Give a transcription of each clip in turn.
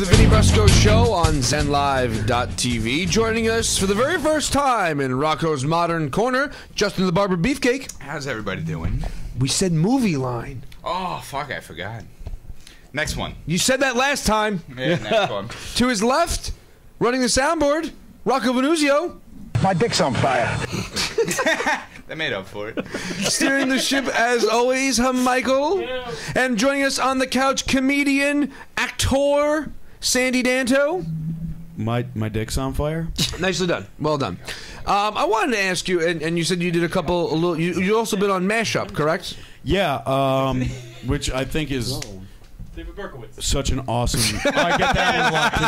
to the Vinny Brusco Show on ZenLive.tv. Joining us for the very first time in Rocco's Modern Corner, Justin the Barber Beefcake. How's everybody doing? We said movie line. Oh, fuck, I forgot. Next one. You said that last time. Yeah, next one. To his left, running the soundboard, Rocco Venuzio. My dick's on fire. That made up for it. Steering the ship, as always, Michael. Yeah. And joining us on the couch, comedian, actor, Sandy Danto. My dick's on fire. Nicely done. Well done. I wanted to ask you, and you said you did a couple. You also been on Mashup, correct? Yeah, which I think is David Berkowitz. such an awesome. I get that a lot. Too.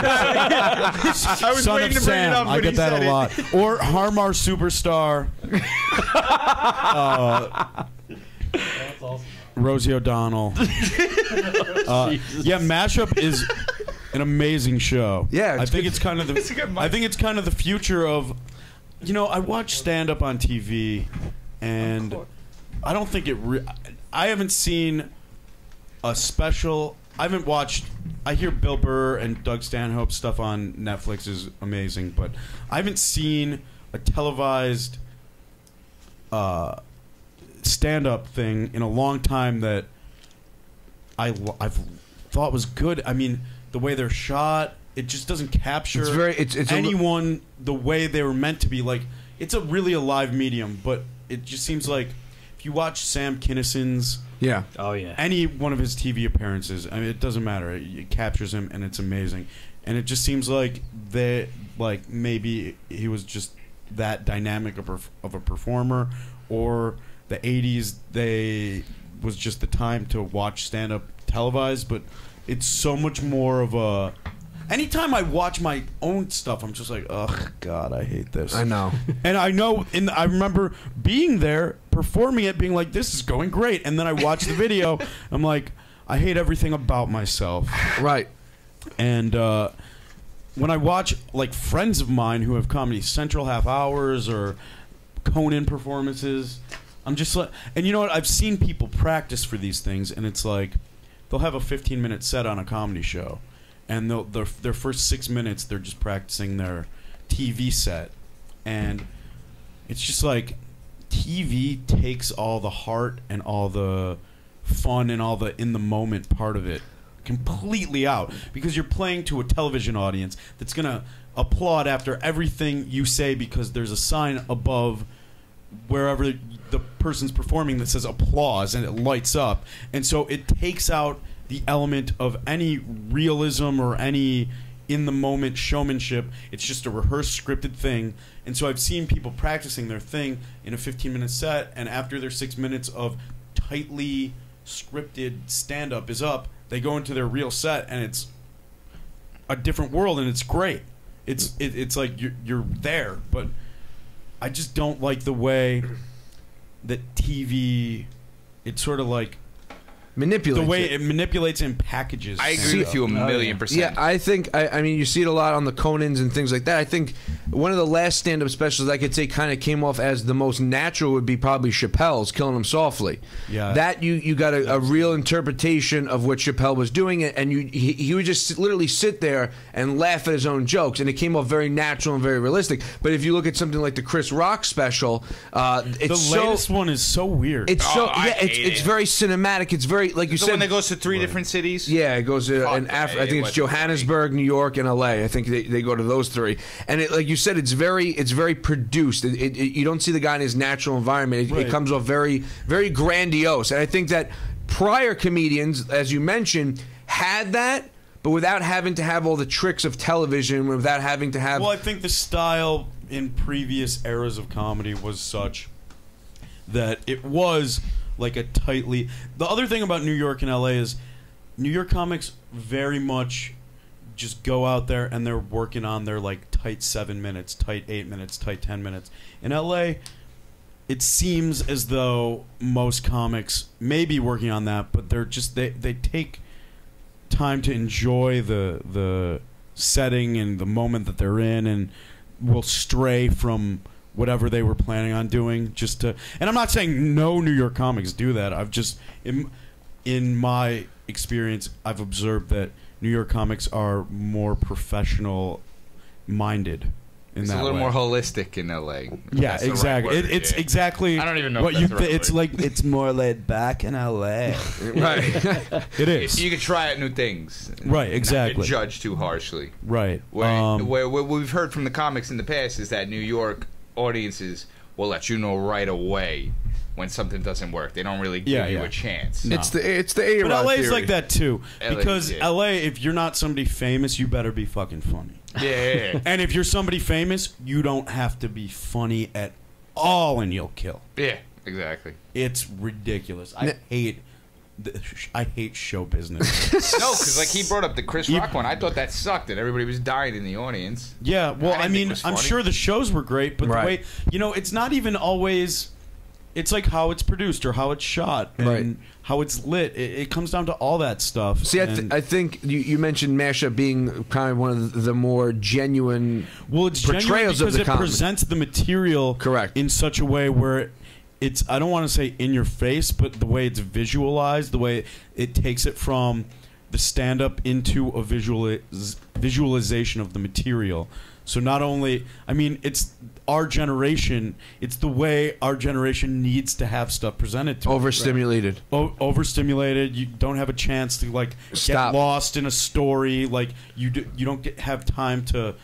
I was Son waiting of to bring it Sam. up, I but get he that said a it. lot. Or Harmar Superstar. That's awesome. Rosie O'Donnell. Yeah, Mashup is an amazing show. Yeah, I think it's kind of It's a good the. I think it's kind of the future of. You know, I watch stand up on TV, and I don't think it. I haven't seen a special. I haven't watched. I hear Bill Burr and Doug Stanhope stuff on Netflix is amazing, but I haven't seen a televised stand-up thing in a long time that I've thought was good. I mean, the way they're shot, it just doesn't capture It's anyone the way they were meant to be. Like, it's a really alive medium, but it just seems like if you watch Sam Kinnison's Yeah. Oh yeah. any one of his TV appearances, I mean, it doesn't matter. It captures him, and it's amazing. And it just seems like maybe he was just that dynamic of a performer, or the '80s was just the time to watch stand up televised. But it's so much more of a. Anytime I watch my own stuff, I'm just like, oh God, I hate this. I know. And I know, and I remember being there, performing it, being like, this is going great. And then I watch the video, I'm like, I hate everything about myself. Right. And when I watch, like, friends of mine who have Comedy Central half hours or Conan performances, I'm just like, and you know what? I've seen people practice for these things, and it's like, they'll have a 15-minute set on a comedy show. And their first 6 minutes, they're just practicing their TV set. And it's just like TV takes all the heart and all the fun and all the in-the-moment part of it completely out. Because you're playing to a television audience that's going to applaud after everything you say because there's a sign above wherever the person's performing that says applause, and it lights up. And so it takes out the element of any realism or any in-the-moment showmanship. It's just a rehearsed, scripted thing. And so I've seen people practicing their thing in a 15-minute set, and after their 6 minutes of tightly scripted stand-up is up, they go into their real set, and it's a different world, and it's great. It's like you're there, but I just don't like the way that TV, it's sort of like Manipulates the way it. it manipulates and packages. I agree with you a million percent. Yeah, I think, I mean, you see it a lot on the Conans and things like that. I think one of the last stand-up specials I could say kind of came off as the most natural would be probably Chappelle's Killing Him Softly. Yeah. That you got a real interpretation of what Chappelle was doing, and he would just literally sit there and laugh at his own jokes, and it came off very natural and very realistic. But if you look at something like the Chris Rock special, it's the latest one is so weird. It's so I yeah, hate it's it. very cinematic. It's very, like you The said, one that goes to 3 different cities? yeah, it goes to I think it's Johannesburg, New York, and L.A. I think they go to those 3. And it, like you said, it's very produced. You don't see the guy in his natural environment. It comes off very, very grandiose. And I think that prior comedians, as you mentioned, had that, but without having to have all the tricks of television, without having to have. Well, I think the style in previous eras of comedy was such that it was like a tightly. The other thing about New York and LA is New York comics very much just go out there and they're working on their like tight 7 minutes, tight 8 minutes, tight 10 minutes. In LA, it seems as though most comics may be working on that, but they're just they take time to enjoy the setting and the moment that they're in, and will stray from whatever they were planning on doing just to. And I'm not saying no New York comics do that. I've just in my experience, I've observed that New York comics are more professional minded. It's a little more holistic in LA. Yeah, exactly. It's exactly. I don't even know what if that's the right it's word. like. It's more laid back in LA. Right. It is. You can try out new things. Right, exactly. Not get judged too harshly. Right. Where what we've heard from the comics in the past is that New York audiences will let you know right away when something doesn't work. They don't really give you a chance. No. It's the A-Rod But LA is theory. like that too, because yeah. LA, if you're not somebody famous, you better be fucking funny. Yeah. And if you're somebody famous, you don't have to be funny at all, and you'll kill. Yeah, exactly. It's ridiculous. I hate show business. No, because like he brought up the Chris Rock one. I thought that sucked, that everybody was dying in the audience. Yeah, well, I didn't think it mean, was I'm funny. sure the shows were great, but the way, it's not even always. It's like how it's produced or how it's shot and how it's lit. It comes down to all that stuff. See, I think you mentioned Mashup being kind of one of the more genuine it's portrayals genuine because of the it comedy. presents the material in such a way where it's, I don't want to say in your face, but the way it's visualized, the way it takes it from the stand-up into a visualization of the material. So not only, I mean, it's our generation, it's the way our generation needs to have stuff presented to overstimulated. Overstimulated. You don't have a chance to like Stop. get lost in a story. Like you don't have time to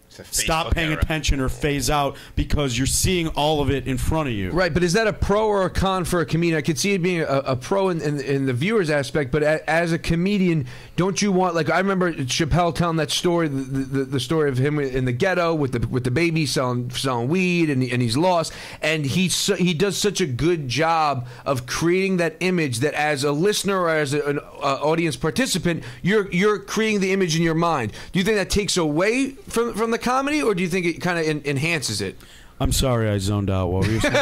stop paying attention or phase out because you're seeing all of it in front of you. Right, but is that a pro or a con for a comedian? I could see it being a pro in the viewer's aspect, but as a comedian, don't you want, like, I remember Chappelle telling that story, the story of him in the ghetto with the baby selling weed, and he's lost, and he does such a good job of creating that image that as a listener or as an audience participant, you're creating the image in your mind. Do you think that takes away from the comedy, or do you think it kind of enhances it? I'm sorry, I zoned out. What were you saying?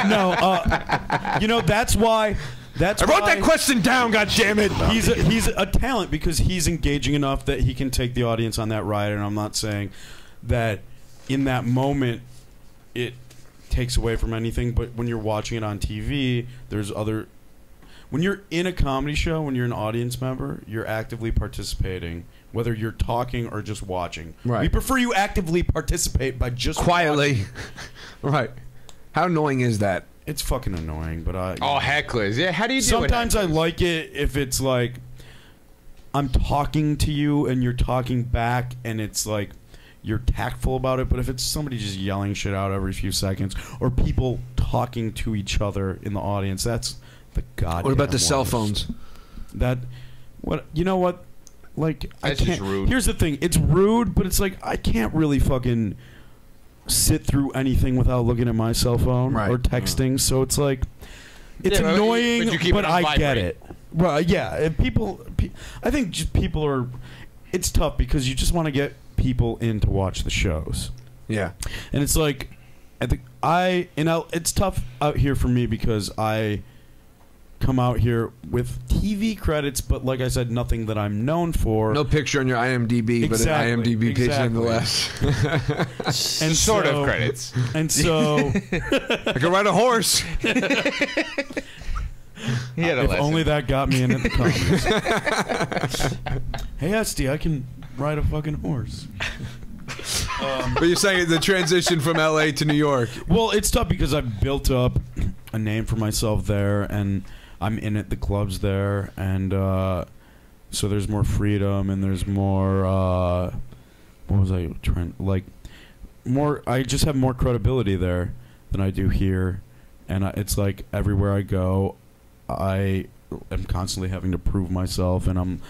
No, that's why. I wrote that question down. God damn it! He's a talent because he's engaging enough that he can take the audience on that ride. And I'm not saying that in that moment it takes away from anything. But when you're watching it on TV, there's other. When you're in a comedy show, when you're an audience member, you're actively participating, whether you're talking or just watching. Right. We prefer you actively participate by just quietly. watching. Right. How annoying is that? It's fucking annoying, but hecklers. Yeah, how do you do sometimes it? I like it if it's like I'm talking to you and you're talking back and it's like you're tactful about it, but if it's somebody just yelling shit out every few seconds or people talking to each other in the audience, that's the goddamn What about the cell worst. phones? You know what? Like, I That's can't. just rude. Here's the thing: it's rude, but it's like I can't really fucking sit through anything without looking at my cell phone or texting. So it's like it's annoying, but you keep it on I vibrate. get it. Well, yeah, and I think just people are. It's tough because you just want to get people in to watch the shows. Yeah, and it's like I think it's tough out here for me because I come out here with TV credits, but like I said, nothing that I'm known for. No picture on your IMDb, but an IMDb page nonetheless. And sort of credits. And so I could ride a horse. If only that got me in at the comedies. Hey, Esty, I can ride a fucking horse. But you're saying the transition from LA to New York. Well, it's tough because I've built up a name for myself there, and I'm in at the clubs there, and so there's more freedom, and there's more. What was I trying? Like, more. I just have more credibility there than I do here, and it's like everywhere I go, I am constantly having to prove myself, and I'm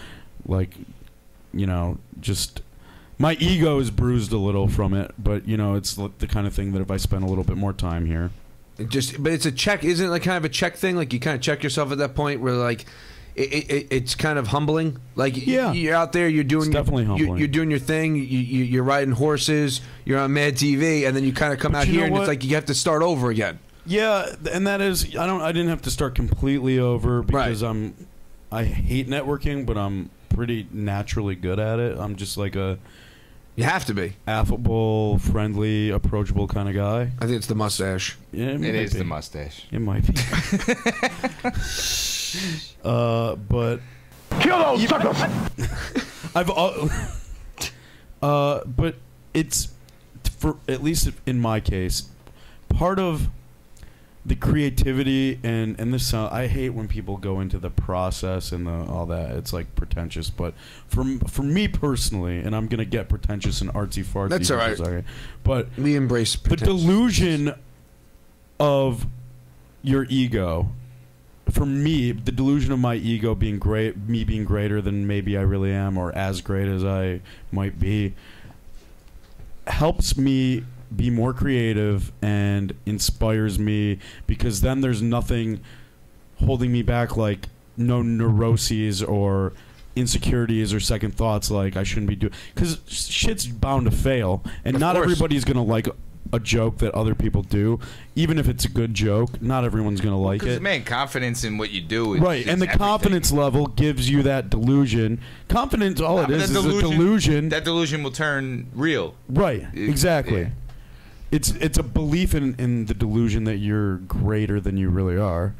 like, just. My ego is bruised a little from it, but it's the kind of thing that if I spend a little bit more time here, but it's a check, isn't it? Like kind of a check thing. Like you kind of check yourself at that point where like it's kind of humbling. Like you're out there, you're doing definitely humbling. You're doing your thing. You're riding horses. You're on Mad TV, and then you kind of come out here, and it's like you have to start over again. Yeah, and that is I didn't have to start completely over because I hate networking, but I'm pretty naturally good at it. I'm just like you have to be affable, friendly, approachable kind of guy. I think it's the mustache. Yeah, it is the mustache. It might be. But Kill those suckers! But it's, for at least in my case, part of the creativity and this. I hate when people go into the process and all that. It's like pretentious. But for me personally, and I'm gonna get pretentious and artsy fartsy. That's all right. Sorry, but we embrace the delusion of your ego. For me, the delusion of my ego being me being greater than maybe I really am, or as great as I might be, helps me be more creative and inspires me, because then there's nothing holding me back, like no neuroses or insecurities or second thoughts like I shouldn't be doing, because shit's bound to fail, and not everybody's gonna like a joke that other people do, even if it's a good joke. Not everyone's gonna like it. Man, confidence in what you do is right, and the everything. Confidence level gives you that delusion. Confidence, all it is a delusion. That delusion will turn real. Right, exactly. Yeah. It's a belief in the delusion that you're greater than you really are.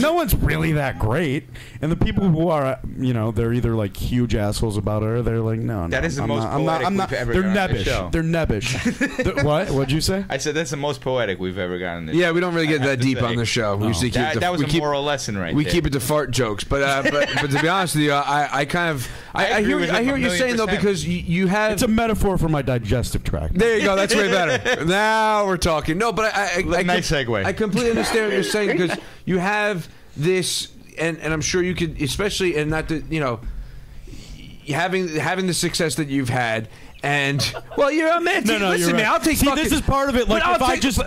No one's really that great, and the people who are, they're either like huge assholes about it, or they're like, no. That is the most poetic we've ever They're gotten on nebbish. the show. They're nebbish. What? What'd you say? I said that's the most poetic we've ever gotten. Yeah, we don't really get that deep on the show. We usually keep that was a moral lesson, right? We there. keep it to fart jokes, but to be honest with you, I hear what you're saying though, because you have. It's a metaphor for my digestive tract. There you go. That's way better. Now we're talking. No, but nice segue. I completely understand what you're saying, because you have this, and I'm sure you could, especially, and not that having the success that you've had. And well, you're a man. No, listen, you're right. man, I'll take. See, this is part of it. Like, if I just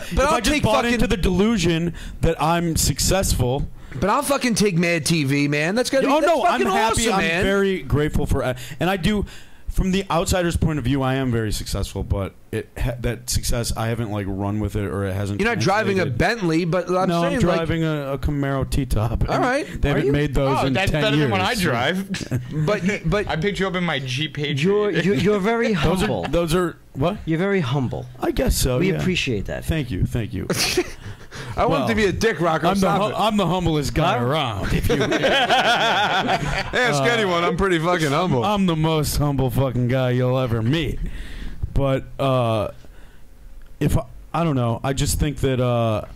bought into the delusion that I'm successful. But I'll fucking take Mad TV, man. That's gonna. Oh no, I'm happy. Awesome, man. I'm very grateful for, and I do. From the outsider's point of view, I am very successful, but that success, I haven't like run with it, or it hasn't. You're not driving a Bentley, but I'm saying, I'm driving a Camaro T-top. All right, they haven't made those in 10 years. That's better than when I drive. but I picked you up in my Jeep Patriot. You're very humble. Those are what? You're very humble. I guess so. We appreciate that. Thank you. I want to be a dick rocker. I'm the humblest guy around. If you ask anyone, I'm pretty fucking humble. I'm the most humble fucking guy you'll ever meet. But if I don't know, I just think that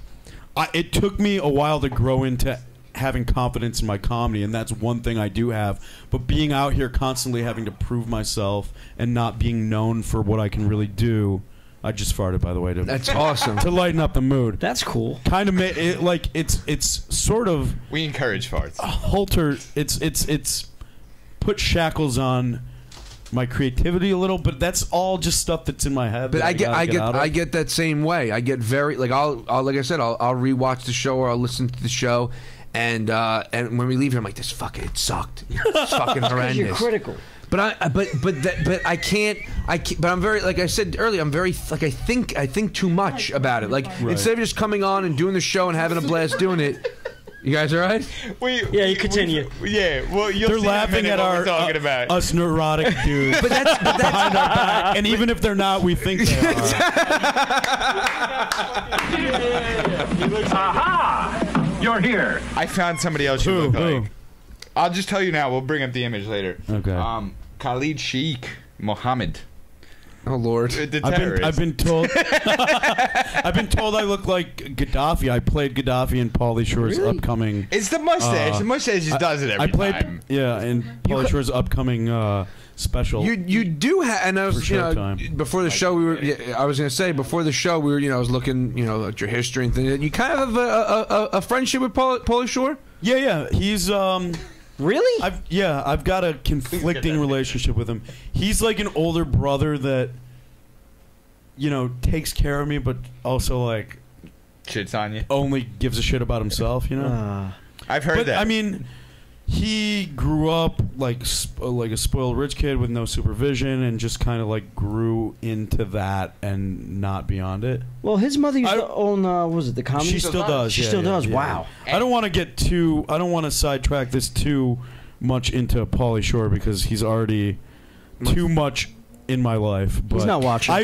it took me a while to grow into having confidence in my comedy, and that's one thing I do have. But being out here constantly having to prove myself and not being known for what I can really do. I just farted, by the way. That's awesome. To lighten up the mood. That's cool. Kind of made it like it's sort of. We encourage farts. Halter. It's put shackles on my creativity a little, but that's all just stuff that's in my head. But I get that same way. I get very like I'll like I said I'll rewatch the show, or I'll listen to the show, and when we leave here I'm like, this fucking it sucked. It's fucking horrendous. You're critical. But I can't. But I'm very, like I said earlier, I'm very like I think too much about it. Like instead of just coming on and doing the show and having a blast doing it. You guys all right? Yeah, you continue. Well, they're laughing at our talking about us neurotic dudes. but that's behind our back, and even if they're not, we think they are. Aha! You're here. I found somebody else you look like. I'll just tell you now. We'll bring up the image later. Okay. Khalid Sheikh Mohammed. Oh Lord! The terrorist. I've been told. I've been told I look like Gaddafi. I played Gaddafi in Pauly Shore's upcoming. It's the mustache. The mustache just does it every time. Yeah, in Pauly Shore's upcoming special. You do have, and I was before the show we were. I was going to say before the show we were. I was looking at your history and things. You kind of have a friendship with Pauly Shore. Yeah. He's Really? I've got a conflicting relationship with him. He's like an older brother that, takes care of me, but also like shits on you. Only gives a shit about himself. I've heard that. I mean, he grew up like a spoiled rich kid with no supervision, and just kind of like grew into that and not beyond it. Well, his mother used to own, was it the comedy? She still does. She still does. Yeah. Wow. I don't want to sidetrack this too much into Pauly Shore, because he's already too much in my life. But he's not watching.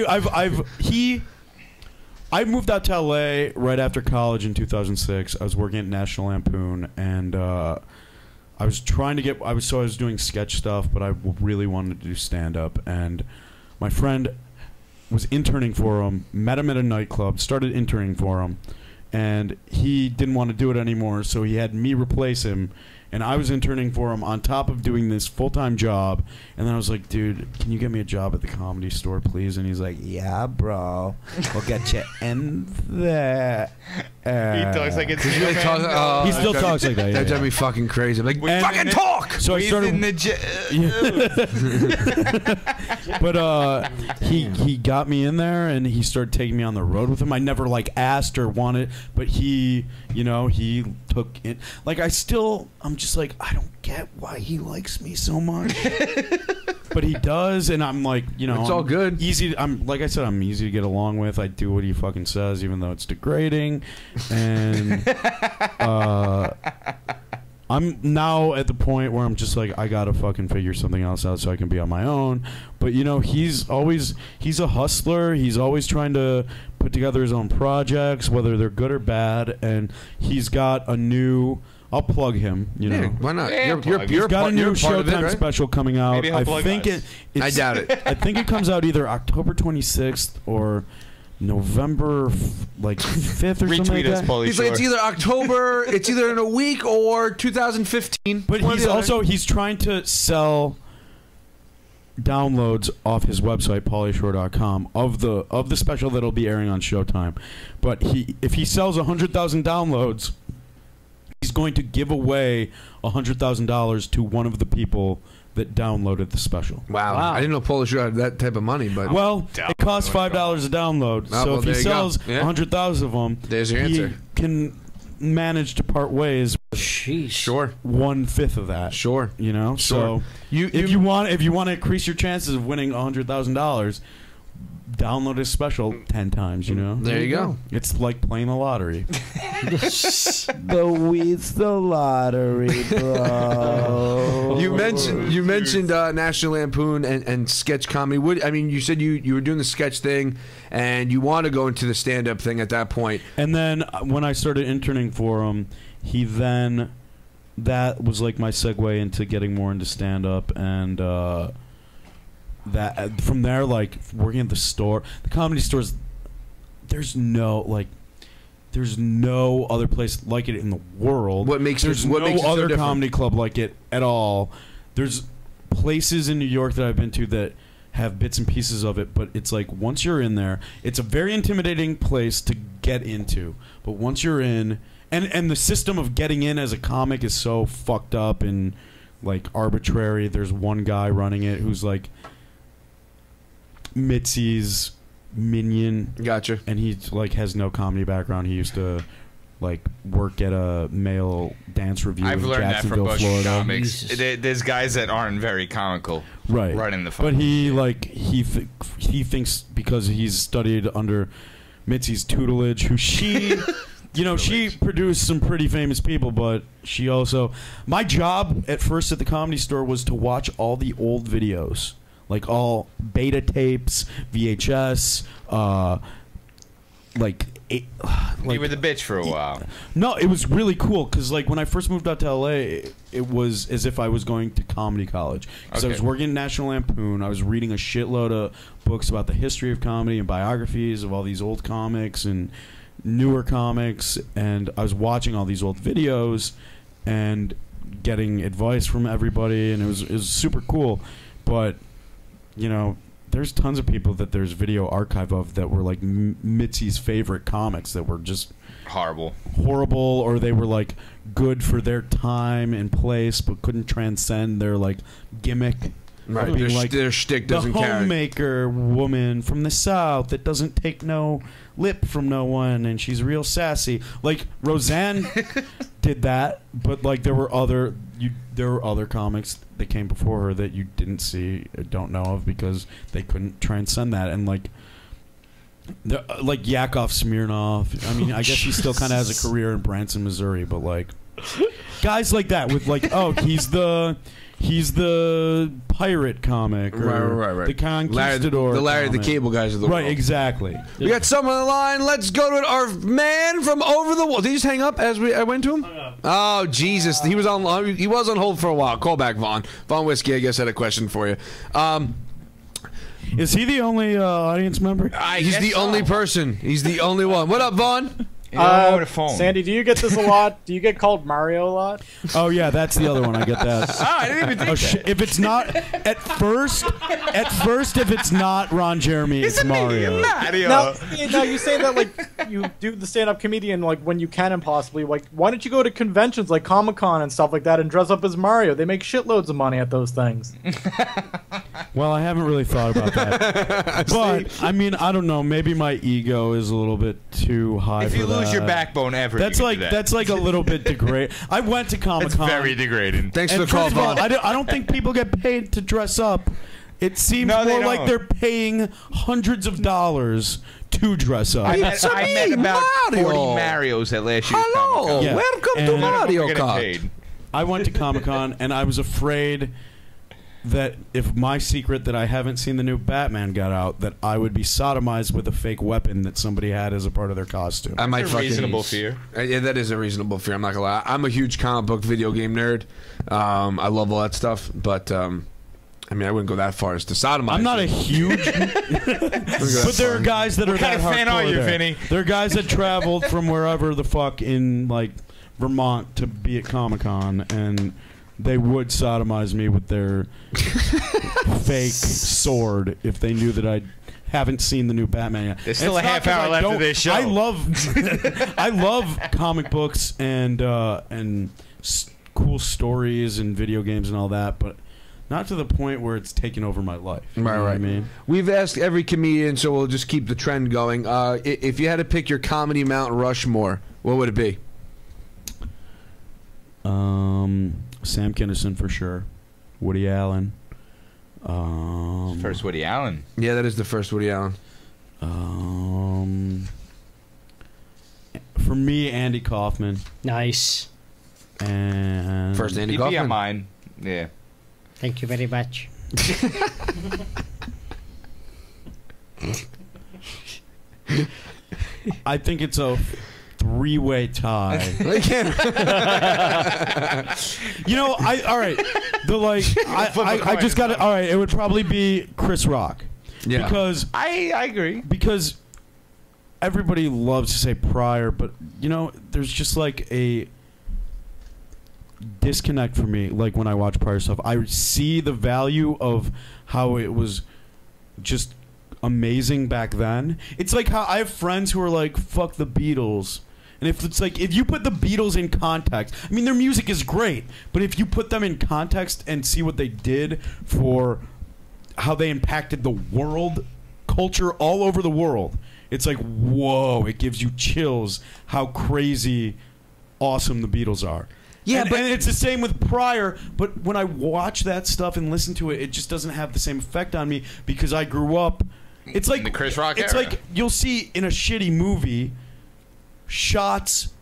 I moved out to LA right after college in 2006. I was working at National Lampoon, and I was trying to get. I was doing sketch stuff, but I really wanted to do stand up. And my friend was interning for him. Met him at a nightclub. Started interning for him, and he didn't want to do it anymore. So he had me replace him. And I was interning for him on top of doing this full-time job. And then I was like, dude, can you get me a job at the Comedy Store, please? And he's like, yeah, bro. We'll get you in there. He talks like it's he still talks like that. That drives me fucking crazy. I'm like, fucking talk! So I started... in the But he got me in there, and he started taking me on the road with him. I never, like, asked or wanted, but he, you know, he took it. Like, I'm just like, I don't get why he likes me so much. But he does, and I'm like, you know, it's all good. Like I said, I'm easy to get along with. I do what he fucking says, even though it's degrading. And I'm now at the point where I'm just like, I gotta fucking figure something else out so I can be on my own. But you know, he's a hustler. He's always trying to put together his own projects, whether they're good or bad. And he's got a new. I'll plug him. You know, why not? Yeah, He's got a new Showtime right? special coming out. Maybe I think I doubt it. I think it comes out either October 26th or November 5th or something like that. He's like, it's either October, it's either in a week or 2015. But he's trying to sell downloads off his website paulyshore.com of the special that'll be airing on Showtime. But if he sells 100,000 downloads, he's going to give away $100,000 to one of the people that downloaded the special. Wow. I didn't know Polish had that type of money, but it costs $5 a download. So if he sells 100,000 of them, there's your answer. He can manage to part ways. Sheesh. Sure. 1/5 of that. Sure. You know. Sure. So if you want to increase your chances of winning $100,000, download his special 10 times, you know? There you go. It's like playing the lottery. The weed's the lottery, bro. You mentioned National Lampoon and sketch comedy. You said you were doing the sketch thing, and you want to go into the stand-up thing at that point. And then when I started interning for him, that was like my segue into getting more into stand-up, and that from there, like working at the store, the Comedy Stores, there's no other place like it in the world. There's no other comedy club like it at all. There's places in New York that I've been to that have bits and pieces of it, but it's like once you're in there, it's a very intimidating place to get into. But once you're in, and the system of getting in as a comic is so fucked up and like arbitrary. There's one guy running it who's like Mitzi's minion. Gotcha. And he like has no comedy background. He used to like work at a male dance review in Jacksonville, Florida. Comics. There's guys that aren't very comical, right? Running the but he thinks because he's studied under Mitzi's tutelage, who she. You know, she produced some pretty famous people, but she also... My job at first at the Comedy Store was to watch all the old videos. Like all beta tapes, VHS, you were the bitch for a while. No, it was really cool because like when I first moved out to LA, it was as if I was going to comedy college. Because I was working at National Lampoon. I was reading a shitload of books about the history of comedy and biographies of all these old comics and newer comics, and I was watching all these old videos and getting advice from everybody, and it was super cool. But you know, there's tons of people that there's video archive of that were like Mitzi's favorite comics that were just horrible, or they were like good for their time and place but couldn't transcend their like gimmick. Right, their shtick doesn't carry. The homemaker woman from the South that doesn't take no lip from no one, and she's real sassy. Like Roseanne did that, but like there were other comics that came before her that you didn't see, or don't know of, because they couldn't transcend that. And like Yakov Smirnoff. I mean, I guess he still kind of has a career in Branson, Missouri, but like. Guys like that with like, oh, he's the pirate comic, or right. the conquistador, the Larry comic. the Cable Guys of the world. Right, exactly. We got someone on the line. Let's go to our man from over the wall. Did he just hang up as I went to him? Oh Jesus, he was on. He was on hold for a while. Call back, Vaughn. Vaughn Whiskey, I guess, had a question for you. Is he the only audience member? He's the only person. He's the only one. What up, Vaughn? Over the phone. Sandy, do you get this a lot? Do you get called Mario a lot? Oh yeah, that's the other one. I get that. I didn't even think that. If it's not at first, if it's not Ron Jeremy, it's Mario. Now, you say that like you do the stand-up comedian like when you can and possibly like why don't you go to conventions like Comic-Con and stuff like that and dress up as Mario? They make shitloads of money at those things. Well, I haven't really thought about that, but I mean, I don't know. Maybe my ego is a little bit too high. If for you that. lose your backbone ever, that's you like can do that. that's like a little bit degrading. I went to Comic-Con. It's very degrading. Thanks for And the call, first of all, Vaughn. I don't think people get paid to dress up. It seems No, they more like don't. they're paying hundreds of dollars to dress up. I met about Mario. 40 Marios at last year's Hello, Comic-Con. Yeah. welcome And to none of Mario We're getting Kart. paid. I went to Comic-Con and I was afraid that if my secret that I haven't seen the new Batman got out, that I would be sodomized with a fake weapon that somebody had as a part of their costume. I might It's a fucking reasonable fear. Yeah, that is a reasonable fear. I'm not gonna lie. I'm a huge comic book video game nerd. I love all that stuff, but I mean, I wouldn't go that far as to sodomize. I'm not a huge, but there are guys that are What that kind of fan are hardcore you, there. Vinny? There are guys that traveled from wherever the fuck in like Vermont to be at Comic-Con, and they would sodomize me with their fake sword if they knew that I haven't seen the new Batman yet. There's still And a it's half not 'cause hour I left of don't- this show. I love comic books and cool stories and video games and all that, but not to the point where it's taken over my life. You know what I mean? We've asked every comedian, so we'll just keep the trend going. If you had to pick your comedy Mount Rushmore, what would it be? Sam Kinison for sure. Woody Allen. First Woody Allen. Yeah, that is the first Woody Allen. For me, Andy Kaufman. Nice. And First Andy He'd be on Kaufman. mine. Yeah. Thank you very much. I think it's a three-way tie. You know, all right. The like, I just got it. All right, it would probably be Chris Rock. Yeah. Because I agree. because everybody loves to say Pryor, but you know, there's just like a disconnect for me. Like when I watch Pryor stuff, I see the value of how it was just amazing back then. It's like how I have friends who are like, "Fuck the Beatles." And if it's like, if you put the Beatles in context, I mean, their music is great, but if you put them in context and see what they did for how they impacted the world, culture all over the world, it's like, whoa, it gives you chills how crazy awesome the Beatles are. Yeah, and but it's the same with Pryor, but when I watch that stuff and listen to it, it just doesn't have the same effect on me because I grew up. It's like In the Chris Rock It's era. like you'll see in a shitty movie shots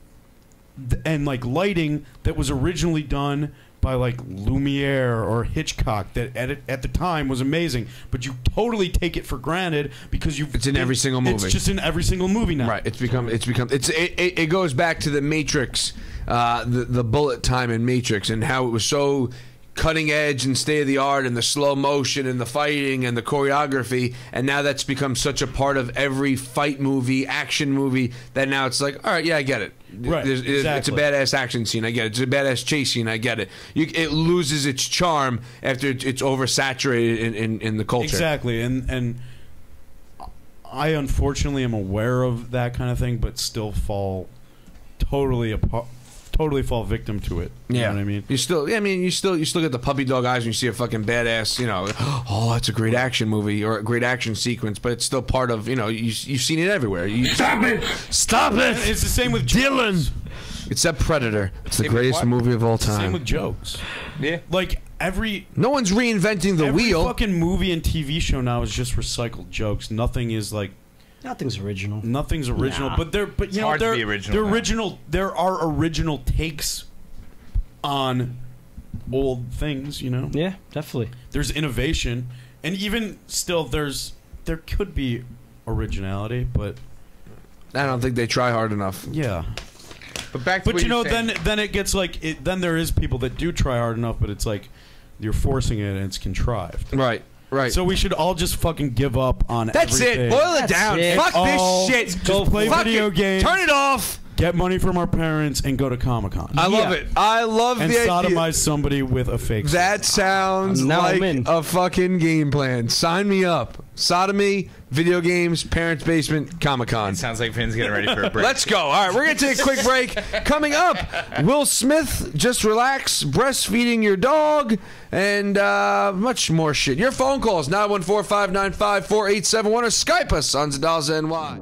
and like lighting that was originally done by like Lumiere or Hitchcock that at the time was amazing, but you totally take it for granted because It's in every single movie. It's just in every single movie now. Right, it goes back to the Matrix, the bullet time in Matrix, and how it was so cutting edge and state of the art, and the slow motion and the fighting and the choreography, and now that's become such a part of every fight movie, action movie, that now it's like, all right, yeah, I get it. Right, It's a exactly. badass action scene, I get it. It's a badass chase scene, I get it. It loses its charm after it's oversaturated in the culture. Exactly, and I unfortunately am aware of that kind of thing, but still fall totally fall victim to it. You know what I mean? You still get the puppy dog eyes when you see a fucking badass, oh, that's a great action movie or a great action sequence, but it's still part of, you've seen it everywhere. Stop it! Stop it! It's the same with Dylan. jokes. Except Predator. It's the Same with greatest what? movie of all Same time. with jokes. Yeah. Like No one's reinventing the every wheel. fucking movie and TV show now is just recycled jokes. Nothing is like Nothing's original. nothing's original. Nah. But you know hard to they're be original they're now. original. There are original takes on old things, you know? Yeah, definitely. There's innovation, and even still, there could be originality, but I don't think they try hard enough. yeah. But back to But what you know, you're saying. then it gets like then there is people that do try hard enough, but it's like you're forcing it and it's contrived. Right. Right. So we should all just fucking give up on That's everything. it. Boil it That's down. it. Fuck All this shit. just play Fuck video it. games. Turn it off. Get money from our parents and go to Comic-Con. I love it. I love and the idea. sodomize somebody with a fake. That sounds Now like I'm in. a fucking game plan. Sign me up. Sodomy, video games, parents' basement, Comic-Con. Sounds like Finn's getting ready for a break. Let's go. All right, we're going to take a quick break. Coming up, Will Smith, Just Relax, breastfeeding your dog, and much more shit. Your phone calls, 914-595-4871, or Skype us on Zadalza NY.